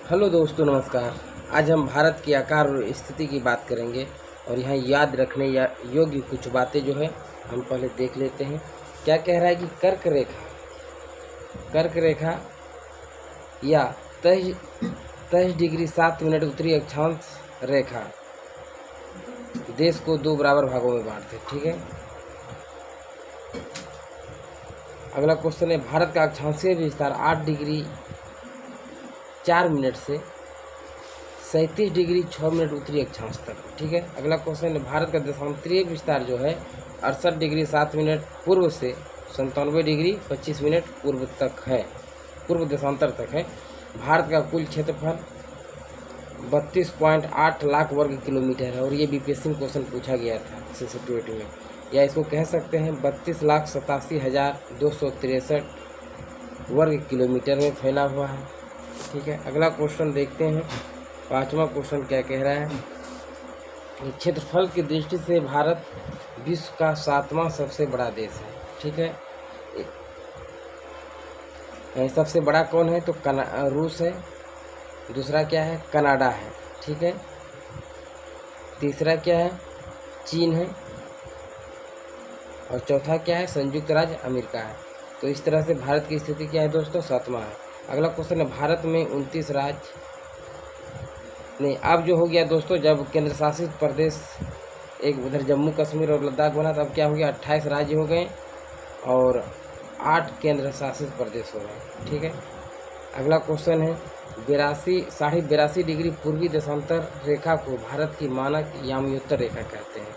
Hello दोस्तों, नमस्कार। आज हम भारत की आकार और स्थिति की बात करेंगे और यहाँ याद रखने या योग्य कुछ बातें जो है हम पहले देख लेते हैं। क्या कह रहा है कि कर्क रेखा या 23 डिग्री 7 मिनट उत्तरी अक्षांश रेखा देश को दो बराबर भागों में बांटते हैं। ठीक है, अगला क्वेश्चन है, भारत का अक्षांशीय विस्तार 8 डिग्री 4 मिनट से 37 डिग्री 6 मिनट उत्तरी अक्षांश तक। ठीक है, अगला क्वेश्चन है, भारत का देशांतरीय विस्तार जो है 68 डिग्री 7 मिनट पूर्व से 97 डिग्री 25 मिनट पूर्व तक है, पूर्व देशांतर तक है। भारत का कुल क्षेत्रफल 32.8 लाख वर्ग किलोमीटर है और ये बीपीएससी में क्वेश्चन पूछा गया था सेंसिटिविटी में, या इसको कह सकते हैं 32,87,263 वर्ग किलोमीटर में फैला हुआ है। ठीक है, अगला क्वेश्चन देखते हैं। पांचवा क्वेश्चन क्या कह रहा है, क्षेत्रफल की दृष्टि से भारत विश्व का 7वां सबसे बड़ा देश है। ठीक है, सबसे बड़ा कौन है तो रूस है, दूसरा क्या है कनाडा है। ठीक है, तीसरा क्या है चीन है और चौथा क्या है संयुक्त राज्य अमेरिका है। तो इस तरह से भारत की स्थिति क्या है दोस्तों, 7वां है। अगला क्वेश्चन है, भारत में 29 राज्य नहीं, अब जो हो गया दोस्तों, जब केंद्र शासित प्रदेश एक उधर जम्मू कश्मीर और लद्दाख बना तब क्या हो गया, 28 राज्य हो गए और 8 केंद्र शासित प्रदेश हो गए। ठीक है, अगला क्वेश्चन है, 82.5 डिग्री पूर्वी देशांतर रेखा को भारत की मानक याम्योत्तर रेखा कहते हैं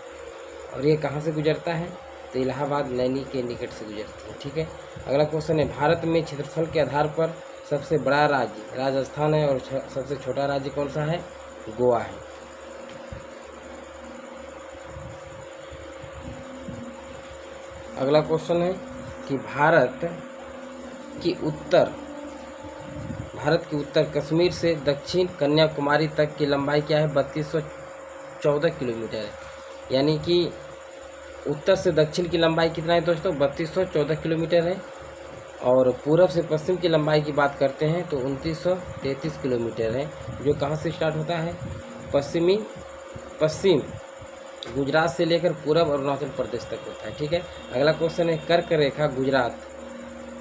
और ये कहाँ से गुजरता है तो इलाहाबाद नैनी के निकट से गुजरती है। ठीक है, अगला क्वेश्चन है, भारत में क्षेत्रफल के आधार पर सबसे बड़ा राज्य राजस्थान है और सबसे छोटा राज्य कौन सा है, गोवा है। अगला क्वेश्चन है कि भारत की उत्तर कश्मीर से दक्षिण कन्याकुमारी तक की लंबाई क्या है, 3214 किलोमीटर है। यानी कि उत्तर से दक्षिण की लंबाई कितना है दोस्तों, 3214 किलोमीटर है और पूरब से पश्चिम की लंबाई की बात करते हैं तो 2933 किलोमीटर है, जो कहाँ से स्टार्ट होता है, पश्चिम गुजरात से लेकर पूरब अरुणाचल प्रदेश तक होता है। ठीक है, अगला क्वेश्चन है, कर्क रेखा गुजरात,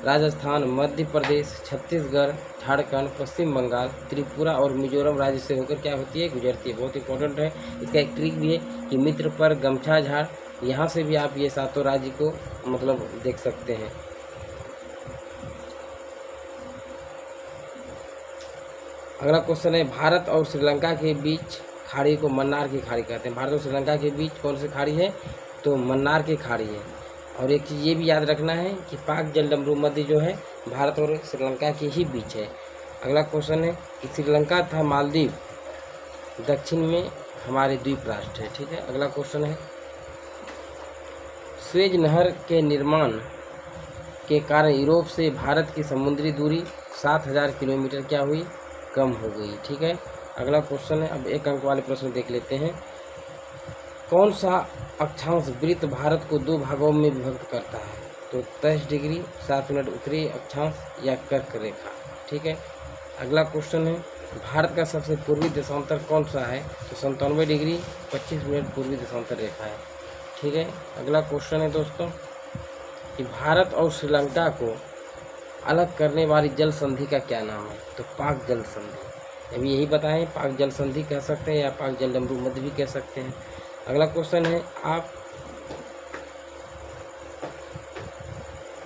राजस्थान, मध्य प्रदेश, छत्तीसगढ़, झारखंड, पश्चिम बंगाल, त्रिपुरा और मिजोरम राज्य से होकर क्या होती है, गुजरती है। बहुत इंपॉर्टेंट है। इसका एक ट्रिक भी है कि मित्र पर गमछा झाड़, यहाँ से भी आप ये 7 राज्य को मतलब देख सकते हैं। अगला क्वेश्चन है, भारत और श्रीलंका के बीच खाड़ी को मन्नार की खाड़ी कहते हैं। भारत और श्रीलंका के बीच कौन सी खाड़ी है तो मन्नार की खाड़ी है। और एक चीज़ ये भी याद रखना है कि पाक जलडमरू मध्य जो है भारत और श्रीलंका के ही बीच है। अगला क्वेश्चन है कि श्रीलंका तथा मालदीव दक्षिण में हमारे द्वीप राष्ट्र है। ठीक है, अगला क्वेश्चन है, स्वेज नहर के निर्माण के कारण यूरोप से भारत की समुद्री दूरी 7000 किलोमीटर क्या हुई, कम हो गई। ठीक है, अगला क्वेश्चन है, अब एक अंक वाले प्रश्न देख लेते हैं। कौन सा अक्षांश वृत्त भारत को 2 भागों में विभक्त करता है तो 23 डिग्री 7 मिनट उत्तरी अक्षांश या कर्क रेखा। ठीक है, अगला क्वेश्चन है, भारत का सबसे पूर्वी देशांतर कौन सा है तो 97 डिग्री 25 मिनट पूर्वी देशांतर रेखा है। ठीक है, अगला क्वेश्चन है दोस्तों कि भारत और श्रीलंका को अलग करने वाली जल संधि का क्या नाम है तो पाक जल संधि। अभी यही बताएं, पाक जल संधि कह सकते हैं या पाक जलडमरू मध्य भी कह सकते हैं। अगला क्वेश्चन है,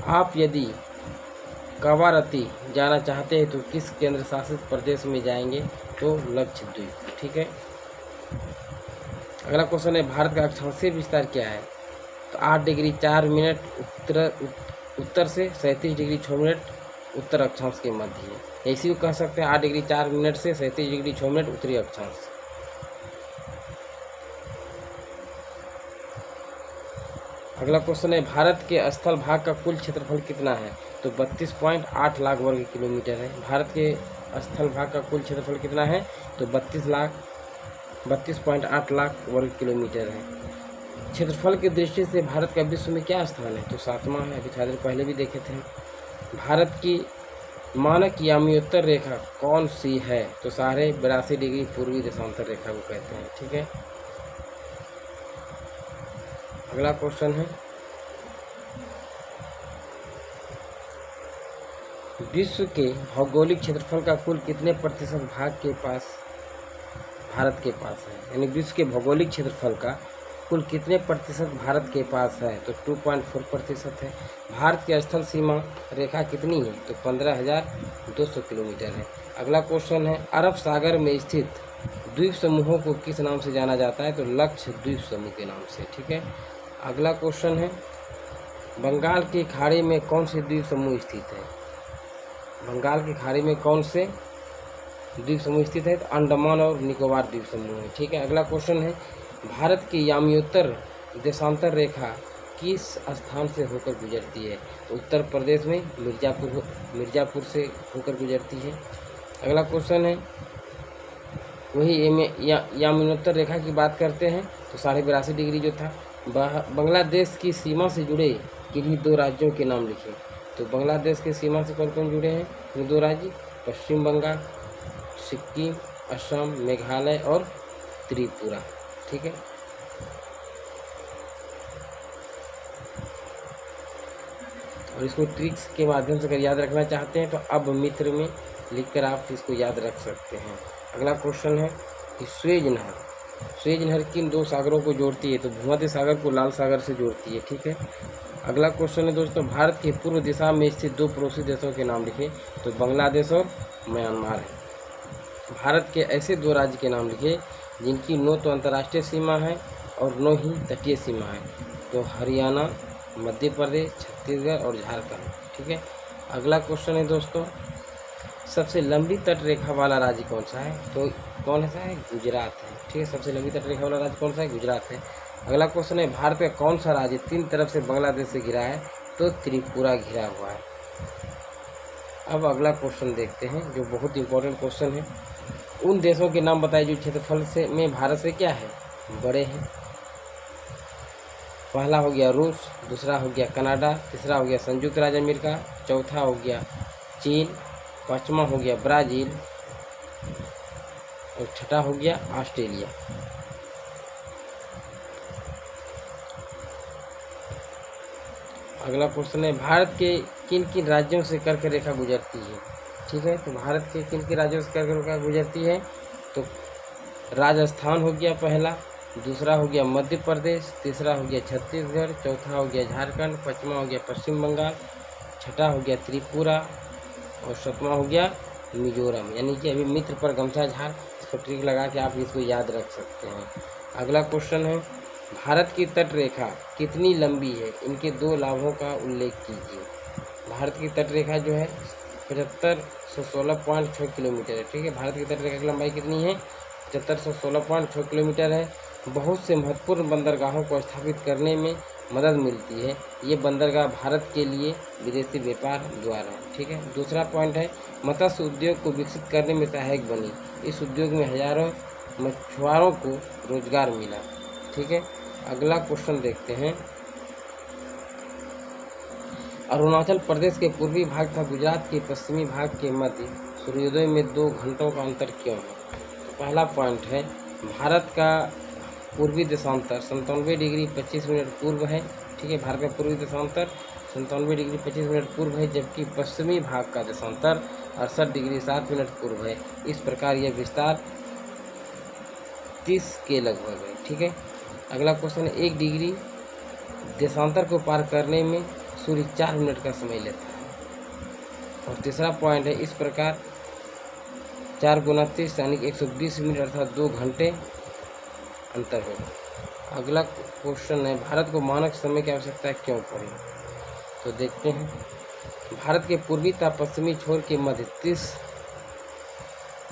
आप यदि कवारती जाना चाहते हैं तो किस केंद्र शासित प्रदेश में जाएंगे तो लक्षद्वीप। ठीक है, अगला क्वेश्चन है, भारत का अक्षांशीय विस्तार क्या है तो 8 डिग्री 4 मिनट उत्तर से 37 डिग्री 6 मिनट उत्तर अक्षांश के मध्य है। इसी को कह सकते हैं 8 डिग्री 4 मिनट से 37 डिग्री 6 मिनट उत्तरी अक्षांश। अगला क्वेश्चन है, भारत के स्थल भाग का कुल क्षेत्रफल कितना है तो 32.8 लाख वर्ग किलोमीटर है। भारत के स्थल भाग का कुल क्षेत्रफल कितना है तो 32.8 लाख वर्ग किलोमीटर है। क्षेत्रफल की दृष्टि से भारत का विश्व में क्या स्थान है तो 7वां है। अभी थोड़ी देर पहले भी देखे थे। भारत की मानक यामियोत्तर रेखा कौन सी है? तो 82.5 डिग्री पूर्वी देशांतर रेखा को कहते हैं। ठीक है, अगला क्वेश्चन है, विश्व के भौगोलिक क्षेत्रफल का कुल कितने प्रतिशत भाग के पास भारत के पास है? यानी विश्व के भौगोलिक क्षेत्रफल का कुल कितने प्रतिशत भारत के पास है? तो 2.4% है। भारत की स्थल सीमा रेखा कितनी है? तो 15,200 किलोमीटर है। अगला क्वेश्चन है, अरब सागर में स्थित द्वीप समूहों को किस नाम से जाना जाता है? तो लक्षद्वीप समूह के नाम से। ठीक है, अगला क्वेश्चन है, बंगाल की खाड़ी में कौन से द्वीप समूह स्थित है? बंगाल की खाड़ी में कौन से द्वीप समूह स्थित है? तो अंडमान और निकोबार द्वीप समूह है। ठीक है, अगला क्वेश्चन है, भारत की यामियोत्तर देशांतर रेखा किस स्थान से होकर गुजरती है? तो उत्तर प्रदेश में मिर्ज़ापुर से होकर गुजरती है। अगला क्वेश्चन है, वही यामियोत्तर रेखा की बात करते हैं तो 82.5 डिग्री जो था। बांग्लादेश की सीमा से जुड़े किन्हीं 2 राज्यों के नाम लिखे। तो बांग्लादेश के सीमा से कौन कौन जुड़े हैं? ये 2 राज्य, पश्चिम बंगाल, सिक्किम, असम, मेघालय और त्रिपुरा। ठीक है, और इसको ट्रिक्स के माध्यम से अगर याद रखना चाहते हैं तो अब मित्र में लिखकर आप इसको याद रख सकते हैं। अगला क्वेश्चन है कि स्वेज नहर किन 2 सागरों को जोड़ती है? तो भूमध्य सागर को लाल सागर से जोड़ती है। ठीक है, अगला क्वेश्चन है दोस्तों, भारत के पूर्व दिशा में स्थित 2 पड़ोसी देशों के नाम लिखे। तो बांग्लादेश और म्यांमार है। भारत के ऐसे 2 राज्य के नाम लिखे जिनकी न तो अंतर्राष्ट्रीय सीमा है और न ही तटीय सीमा है। तो हरियाणा, मध्य प्रदेश, छत्तीसगढ़ और झारखंड। ठीक है, अगला क्वेश्चन है दोस्तों, सबसे लंबी तट रेखा वाला राज्य कौन सा है? तो कौन सा है? गुजरात है। ठीक है, सबसे लंबी तट रेखा वाला राज्य कौन सा है? गुजरात है। अगला क्वेश्चन है, भारत का कौन सा राज्य 3 तरफ से बांग्लादेश से घिरा है? तो त्रिपुरा घिरा हुआ है। अब अगला क्वेश्चन देखते हैं जो बहुत इंपॉर्टेंट क्वेश्चन है, उन देशों के नाम बताइए जो क्षेत्रफल से में भारत से क्या है? बड़े हैं। पहला हो गया रूस, दूसरा हो गया कनाडा, तीसरा हो गया संयुक्त राज्य अमेरिका, चौथा हो गया चीन, पांचवा हो गया ब्राज़ील और छठा हो गया ऑस्ट्रेलिया। अगला क्वेश्चन है, भारत के किन किन राज्यों से कर्क रेखा गुजरती है? ठीक है, तो भारत के किन किन राज्यों से कर्क रेखा गुजरती है? तो राजस्थान हो गया पहला, दूसरा हो गया मध्य प्रदेश, तीसरा हो गया छत्तीसगढ़, चौथा हो गया झारखंड, पांचवा हो गया पश्चिम बंगाल, छठा हो गया त्रिपुरा और सातवां हो गया मिजोरम। यानी कि अभी मित्र पर गमछा झाड़, इसको ट्रिक लगा के आप इसको याद रख सकते हैं। अगला क्वेश्चन है, भारत की तट रेखा कितनी लंबी है? इनके 2 लाभों का उल्लेख कीजिए। भारत की तट रेखा जो है 7516.6 किलोमीटर है। ठीक है, भारत की तट रेखा की लंबाई कितनी है? 7516.6 किलोमीटर है। बहुत से महत्वपूर्ण बंदरगाहों को स्थापित करने में मदद मिलती है। ये बंदरगाह भारत के लिए विदेशी व्यापार द्वार है। ठीक है, दूसरा पॉइंट है, मत्स्य उद्योग को विकसित करने में सहायक बनी। इस उद्योग में हजारों मछुआरों को रोजगार मिला। ठीक है, अगला क्वेश्चन देखते हैं, अरुणाचल प्रदेश के पूर्वी भाग तथा गुजरात के पश्चिमी भाग के मध्य सूर्योदय में 2 घंटों का अंतर क्यों है? तो पहला पॉइंट है, भारत का पूर्वी देशांतर 97 डिग्री 25 मिनट पूर्व है। ठीक है, भारत का पूर्वी देशांतर 97 डिग्री 25 मिनट पूर्व है, जबकि पश्चिमी भाग का देशांतर 68 डिग्री 7 मिनट पूर्व है। इस प्रकार यह विस्तार 30 के लगभग है। ठीक है, अगला क्वेश्चन है, 1 डिग्री देशांतर को पार करने में सूर्य 4 मिनट का समय लेता है। और तीसरा पॉइंट है, इस प्रकार 4 × 30 यानी 120 मिनट अर्थात 2 घंटे अंतर होगा। अगला क्वेश्चन है, भारत को मानक समय की आवश्यकता क्यों पड़ी? तो देखते हैं, भारत के पूर्वी तथा पश्चिमी छोर के मध्य 30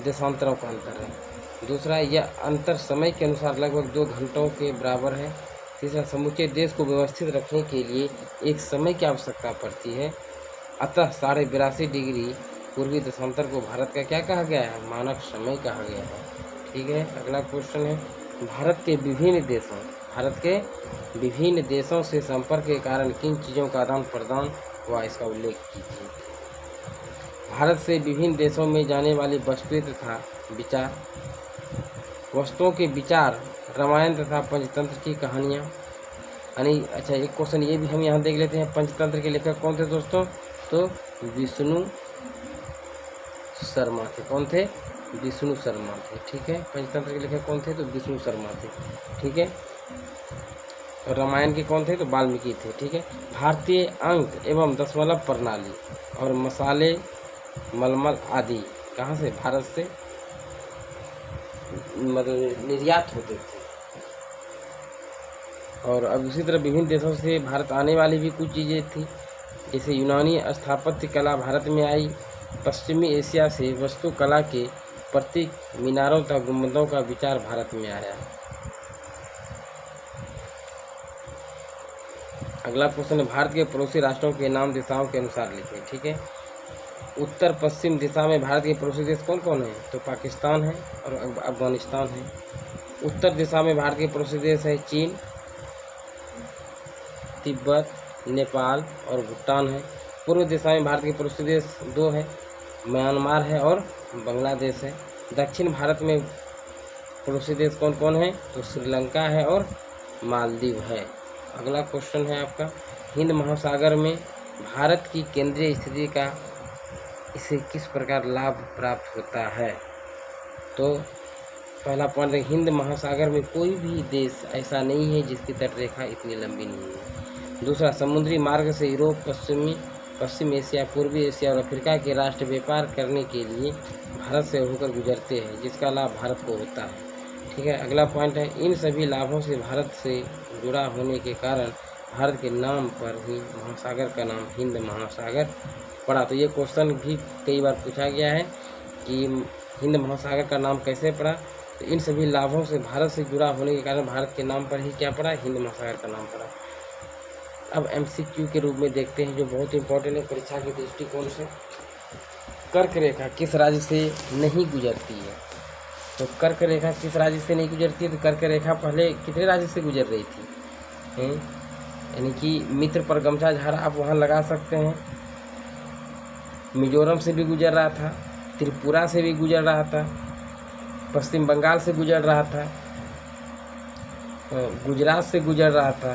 देशांतरों का अंतर है। दूसरा, यह अंतर समय के अनुसार लगभग 2 घंटों के बराबर है। तीसरा, समूचे देश को व्यवस्थित रखने के लिए एक समय की आवश्यकता पड़ती है। अतः 82.5 डिग्री पूर्वी देशांतर को भारत का क्या कहा गया है? मानक समय कहा गया है। ठीक है, अगला क्वेश्चन है, भारत के विभिन्न देशों से संपर्क के कारण किन चीज़ों का आदान प्रदान हुआ? इसका उल्लेख कीजिए। भारत से विभिन्न देशों में जाने वाली वस्तुएं तथा विचार, वस्तुओं के विचार, रामायण तथा पंचतंत्र की कहानियाँ। यानी अच्छा, एक क्वेश्चन ये भी हम यहाँ देख लेते हैं, पंचतंत्र के लेखक कौन थे दोस्तों? तो विष्णु शर्मा थे। कौन थे? विष्णु शर्मा थे। ठीक है, पंचतंत्र के लेखक कौन थे? तो विष्णु शर्मा थे। ठीक है, और रामायण के कौन थे? तो वाल्मीकि थे। ठीक है, भारतीय अंक एवं दशमलव प्रणाली और मसाले, मलमल आदि कहाँ से? भारत से मतलब निर्यात होते थे। और अब उसी तरह विभिन्न देशों से भारत आने वाली भी कुछ चीज़ें थी, जैसे यूनानी स्थापत्य कला भारत में आई। पश्चिमी एशिया से वास्तुकला के प्रतीक मीनारों तथा गुंबदों का विचार भारत में आया। अगला क्वेश्चन है, भारत के पड़ोसी राष्ट्रों के नाम दिशाओं के अनुसार लिखें। ठीक है, उत्तर पश्चिम दिशा में भारत के पड़ोसी देश कौन कौन है? तो पाकिस्तान है और अफगानिस्तान है। उत्तर दिशा में भारत के पड़ोसी देश है चीन, तिब्बत, नेपाल और भूटान है। पूर्व दिशा में भारत के पड़ोसी देश दो है, म्यांमार है और बांग्लादेश है। दक्षिण भारत में पड़ोसी देश कौन कौन है? तो श्रीलंका है और मालदीव है। अगला क्वेश्चन है आपका, हिंद महासागर में भारत की केंद्रीय स्थिति का इसे किस प्रकार लाभ प्राप्त होता है? तो पहला पॉइंट है, हिंद महासागर में कोई भी देश ऐसा नहीं है जिसकी तटरेखा इतनी लंबी नहीं है। दूसरा, समुद्री मार्ग से यूरोप, पश्चिम एशिया, पूर्वी एशिया और अफ्रीका के राष्ट्र व्यापार करने के लिए भारत से होकर गुजरते हैं, जिसका लाभ भारत को होता है। ठीक है, अगला पॉइंट है, इन सभी लाभों से भारत से जुड़ा होने के कारण भारत के नाम पर ही महासागर का नाम हिंद महासागर पड़ा। तो ये क्वेश्चन भी कई बार पूछा गया है कि हिंद महासागर का नाम कैसे पड़ा? तो इन सभी लाभों से भारत से जुड़ा होने के कारण भारत के नाम पर ही क्या पड़ा? हिंद महासागर का नाम पड़ा। अब MCQ के रूप में देखते हैं, जो बहुत इंपॉर्टेंट है परीक्षा के दृष्टिकोण से। कर्क रेखा किस राज्य से नहीं गुजरती है? तो कर्क रेखा किस राज्य से नहीं गुजरती है? तो कर्क रेखा पहले कितने राज्य से गुजर रही थी? यानी कि मित्र पर गमछा झाड़ा आप वहाँ लगा सकते हैं। मिजोरम से भी गुजर रहा था, त्रिपुरा से भी गुजर रहा था, पश्चिम बंगाल से गुजर रहा था, गुजरात से गुजर रहा था,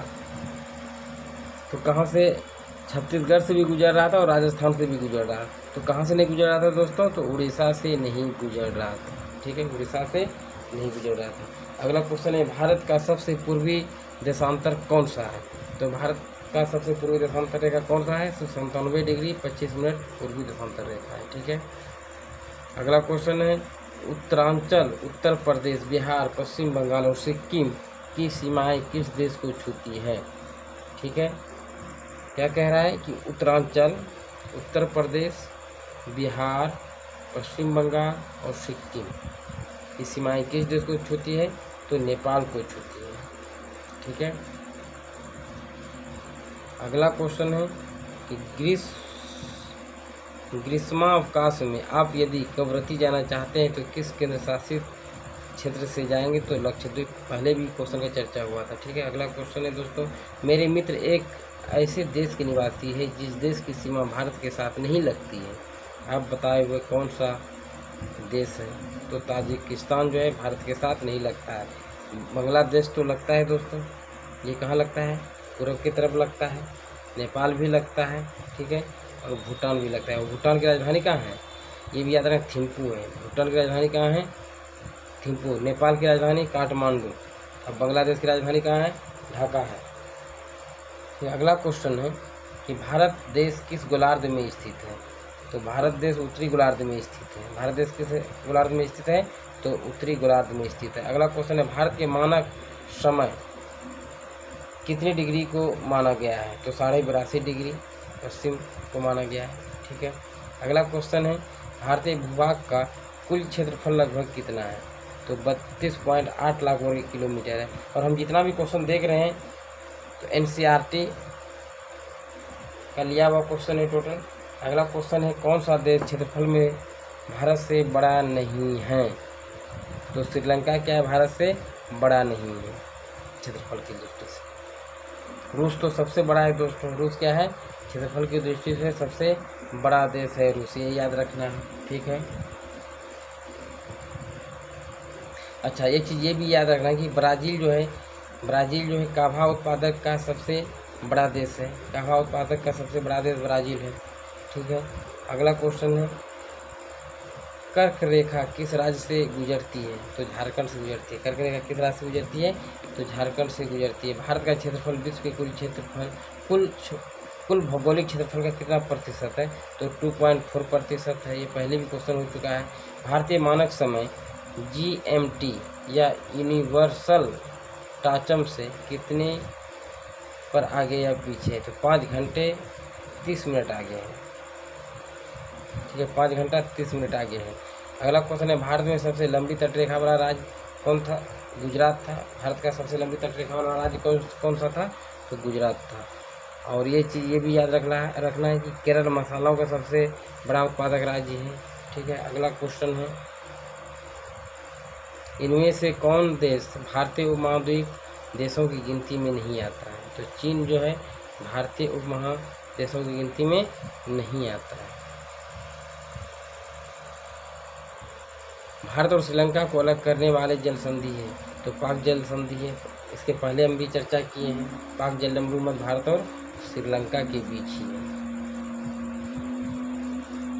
तो कहाँ से? छत्तीसगढ़ से भी गुजर रहा था और राजस्थान से भी गुजर रहा था। तो कहाँ से नहीं गुजर रहा था दोस्तों? तो उड़ीसा से नहीं गुजर रहा था। ठीक है, उड़ीसा से नहीं गुजर रहा था। अगला क्वेश्चन है, भारत का सबसे पूर्वी देशांतर कौन सा है? तो भारत का सबसे पूर्वी देशांतर रेखा कौन सा है? तो 97 डिग्री 25 मिनट पूर्वी देशांतर रेखा है। ठीक है, अगला क्वेश्चन है, उत्तरांचल, उत्तर प्रदेश, बिहार, पश्चिम बंगाल और सिक्किम की सीमाएं किस देश को छूती है? ठीक है, क्या कह रहा है कि उत्तरांचल, उत्तर प्रदेश, बिहार, पश्चिम बंगाल और सिक्किम की सीमाएं किस देश को छूती है? तो नेपाल को छूती है। ठीक है, अगला क्वेश्चन है कि ग्रीष्मावकाश में आप यदि कवरत्ती जाना चाहते हैं तो किस केंद्र शासित क्षेत्र से जाएंगे? तो लक्षद्वीप। पहले भी क्वेश्चन का चर्चा हुआ था। ठीक है, अगला क्वेश्चन है दोस्तों, मेरे मित्र एक ऐसे देश के निवासी है जिस देश की सीमा भारत के साथ नहीं लगती है, आप बताए हुए कौन सा देश है? तो ताजिकिस्तान जो है भारत के साथ नहीं लगता है। बांग्लादेश तो लगता है दोस्तों, ये कहाँ लगता है? पूर्व की तरफ लगता है। नेपाल भी लगता है। ठीक है, और भूटान भी लगता है। और भूटान की राजधानी कहाँ है? ये भी याद रखें, थिम्पू है। भूटान की राजधानी कहाँ है? थिम्पू। नेपाल की राजधानी काठमांडू। अब बांग्लादेश की राजधानी कहाँ है? ढाका है। फिर अगला क्वेश्चन है कि भारत देश किस गोलार्ध में स्थित है? तो भारत देश उत्तरी गोलार्ध में स्थित है। भारत देश किस गोलार्ध में स्थित है? तो उत्तरी गोलार्ध में स्थित है। अगला क्वेश्चन है, भारत के मानक समय कितनी डिग्री को माना गया है? तो 82.5 डिग्री पश्चिम को माना गया है। ठीक है, अगला क्वेश्चन है, भारतीय भूभाग का कुल क्षेत्रफल लगभग कितना है? तो 32.8 लाख वर्ग किलोमीटर है। और हम जितना भी क्वेश्चन देख रहे हैं तो NCERT का लिया हुआ क्वेश्चन है टोटल। अगला क्वेश्चन है, कौन सा देश क्षेत्रफल में भारत से बड़ा नहीं है? तो श्रीलंका क्या है? भारत से बड़ा नहीं है क्षेत्रफल की दृष्टि से। रूस तो सबसे बड़ा है दोस्तों। रूस क्या है? क्षेत्रफल की दृष्टि से सबसे बड़ा देश है रूस, ये याद रखना है, ठीक है। अच्छा, एक चीज़ ये भी याद रखना कि ब्राज़ील जो है कावा उत्पादक का सबसे बड़ा देश है। कावा उत्पादक का सबसे बड़ा देश ब्राज़ील है, ठीक है। अगला क्वेश्चन है, कर्क रेखा किस राज्य से गुजरती है? तो झारखंड से गुजरती है। कर्क रेखा किस राज्य से गुजरती है? तो झारखंड से गुजरती है। भारत का क्षेत्रफल विश्व के कुल भौगोलिक क्षेत्रफल का कितना प्रतिशत है? तो 2.4% है। ये पहले भी क्वेश्चन हो चुका है। भारतीय मानक समय GMT या यूनिवर्सल टाइम से कितने पर आगे या पीछे है? तो 5 घंटे 30 मिनट आगे है, ठीक है। 5 घंटा 30 मिनट आगे है। अगला क्वेश्चन है, भारत में सबसे लंबी तटरेखा वाला राज्य कौन था? गुजरात था। भारत का सबसे लंबी तटरेखा वाला राज्य कौन सा था? तो गुजरात था। और ये चीज़ ये भी याद रखना है कि केरल मसालों का सबसे बड़ा उत्पादक राज्य है, ठीक है। अगला क्वेश्चन है, इनमें से कौन देश भारतीय उपमहाद्वीप देशों की गिनती में नहीं आता है? तो चीन जो है भारतीय उपमहादेशों की गिनती में नहीं आता है। भारत और श्रीलंका को अलग करने वाले जल संधि है, तो पाक जल संधि है। इसके पहले हम भी चर्चा किए हैं। पाक जलम्बू मध्य भारत और श्रीलंका के बीच ही है।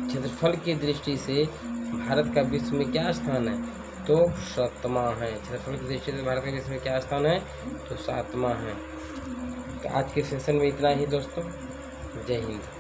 क्षेत्रफल की दृष्टि से भारत का विश्व में क्या स्थान है? तो 7वां है। क्षेत्रफल की दृष्टि से भारत का विश्व में क्या स्थान है? तो 7वां है। तो आज के सेशन में इतना ही दोस्तों। जय हिंद।